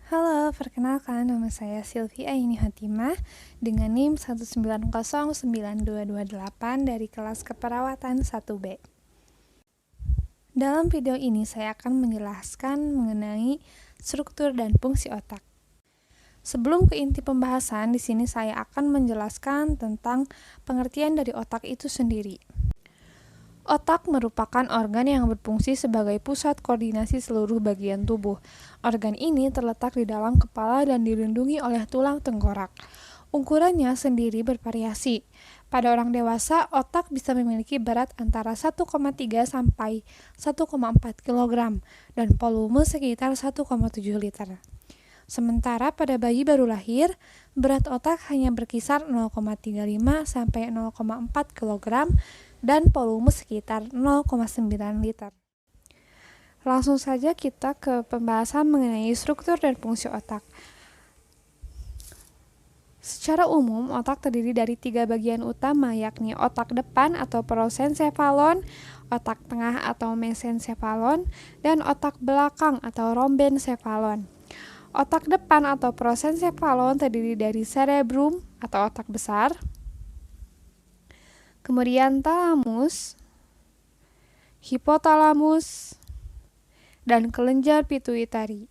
Halo, perkenalkan nama saya Sylvie Aini Hatimah dengan NIM 1909228 dari kelas keperawatan 1B. Dalam video ini saya akan menjelaskan mengenai struktur dan fungsi otak. Sebelum ke inti pembahasan, di sini saya akan menjelaskan tentang pengertian dari otak itu sendiri. Otak merupakan organ yang berfungsi sebagai pusat koordinasi seluruh bagian tubuh. Organ ini terletak di dalam kepala dan dilindungi oleh tulang tengkorak. Ukurannya sendiri bervariasi. Pada orang dewasa, otak bisa memiliki berat antara 1,3 sampai 1,4 kg dan volume sekitar 1,7 liter. Sementara pada bayi baru lahir, berat otak hanya berkisar 0,35 sampai 0,4 kg dan volume sekitar 0,9 liter. Langsung saja kita ke pembahasan mengenai struktur dan fungsi otak. Secara umum, otak terdiri dari 3 bagian utama, yakni otak depan atau prosencephalon, otak tengah atau mesencephalon, dan otak belakang atau rhombencephalon. Otak depan atau prosencephalon terdiri dari cerebrum atau otak besar, kemudian thalamus, hipotalamus, dan kelenjar pituitari.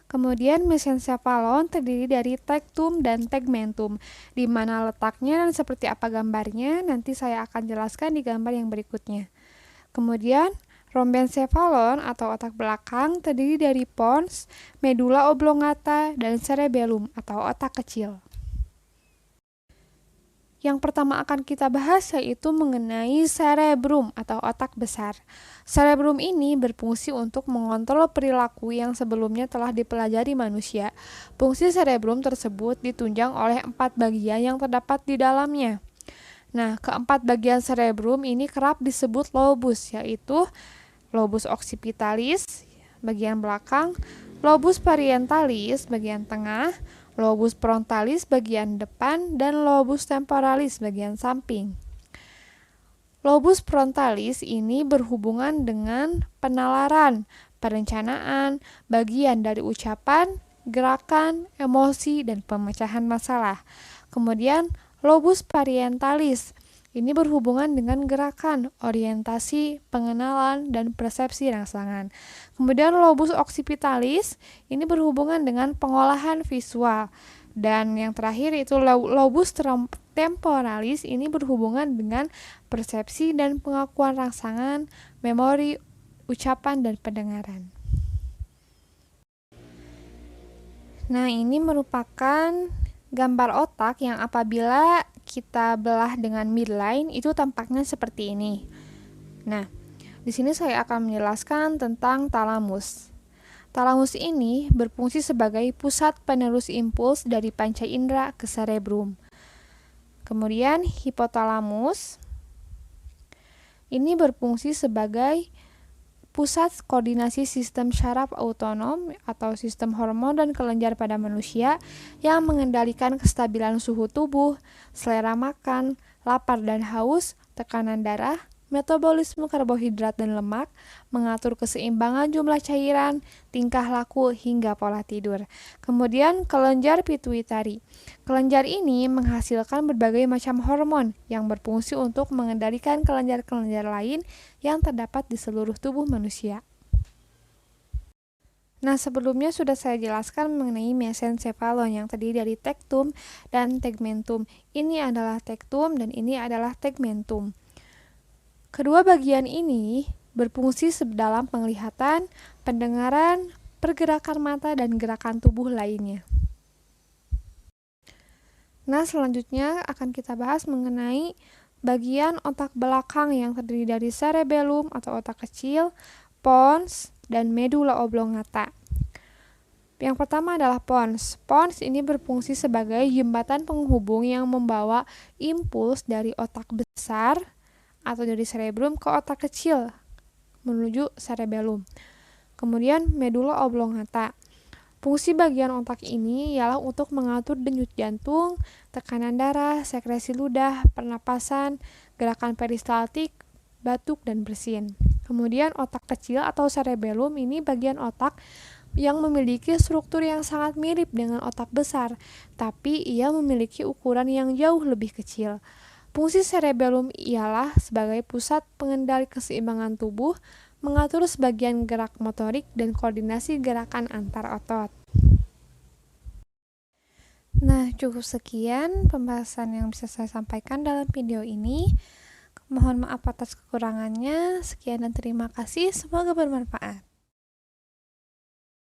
Kemudian mesencephalon terdiri dari tectum dan tegmentum. Di mana letaknya dan seperti apa gambarnya nanti saya akan jelaskan di gambar yang berikutnya. Kemudian rhombencephalon atau otak belakang terdiri dari pons, medula oblongata, dan cerebellum atau otak kecil. Yang pertama akan kita bahas yaitu mengenai cerebrum atau otak besar. Cerebrum ini berfungsi untuk mengontrol perilaku yang sebelumnya telah dipelajari manusia. Fungsi cerebrum tersebut ditunjang oleh 4 bagian yang terdapat di dalamnya. Nah, keempat bagian cerebrum ini kerap disebut lobus, yaitu lobus occipitalis bagian belakang, lobus parientalis bagian tengah, lobus frontalis bagian depan, dan lobus temporalis bagian samping. Lobus frontalis ini berhubungan dengan penalaran, perencanaan, bagian dari ucapan, gerakan, emosi, dan pemecahan masalah. Kemudian lobus parientalis ini berhubungan dengan gerakan, orientasi, pengenalan, dan persepsi rangsangan. Kemudian lobus occipitalis ini berhubungan dengan pengolahan visual. Dan yang terakhir itu lobus temporalis ini berhubungan dengan persepsi dan pengakuan rangsangan, memori, ucapan, dan pendengaran. Nah, ini merupakan gambar otak yang apabila kita belah dengan midline itu tampaknya seperti ini. Nah, di sini saya akan menjelaskan tentang talamus. Talamus ini berfungsi sebagai pusat penerus impuls dari panca indera ke cerebrum. Kemudian hipotalamus ini berfungsi sebagai pusat koordinasi sistem syaraf autonom atau sistem hormon dan kelenjar pada manusia yang mengendalikan kestabilan suhu tubuh, selera makan, lapar dan haus, tekanan darah, metabolisme karbohidrat dan lemak, mengatur keseimbangan jumlah cairan, tingkah laku, hingga pola tidur. Kemudian kelenjar pituitari. Kelenjar ini menghasilkan berbagai macam hormon yang berfungsi untuk mengendalikan kelenjar-kelenjar lain yang terdapat di seluruh tubuh manusia. Nah, sebelumnya sudah saya jelaskan mengenai mesencephalon yang terdiri dari tectum dan tegmentum. Ini adalah tectum dan ini adalah tegmentum. Kedua bagian ini berfungsi dalam penglihatan, pendengaran, pergerakan mata, dan gerakan tubuh lainnya. Nah, selanjutnya akan kita bahas mengenai bagian otak belakang yang terdiri dari cerebellum atau otak kecil, pons, dan medula oblongata. Yang pertama adalah pons. Pons ini berfungsi sebagai jembatan penghubung yang membawa impuls dari otak besar atau dari cerebrum ke otak kecil menuju cerebellum. Kemudian medula oblongata. Fungsi bagian otak ini ialah untuk mengatur denyut jantung, tekanan darah, sekresi ludah, pernapasan, gerakan peristaltik, batuk, dan bersin. Kemudian otak kecil atau cerebellum ini bagian otak yang memiliki struktur yang sangat mirip dengan otak besar, tapi ia memiliki ukuran yang jauh lebih kecil. Fungsi cerebellum ialah sebagai pusat pengendali keseimbangan tubuh, mengatur sebagian gerak motorik dan koordinasi gerakan antar otot. Nah, cukup sekian pembahasan yang bisa saya sampaikan dalam video ini. Mohon maaf atas kekurangannya. Sekian dan terima kasih. Semoga bermanfaat.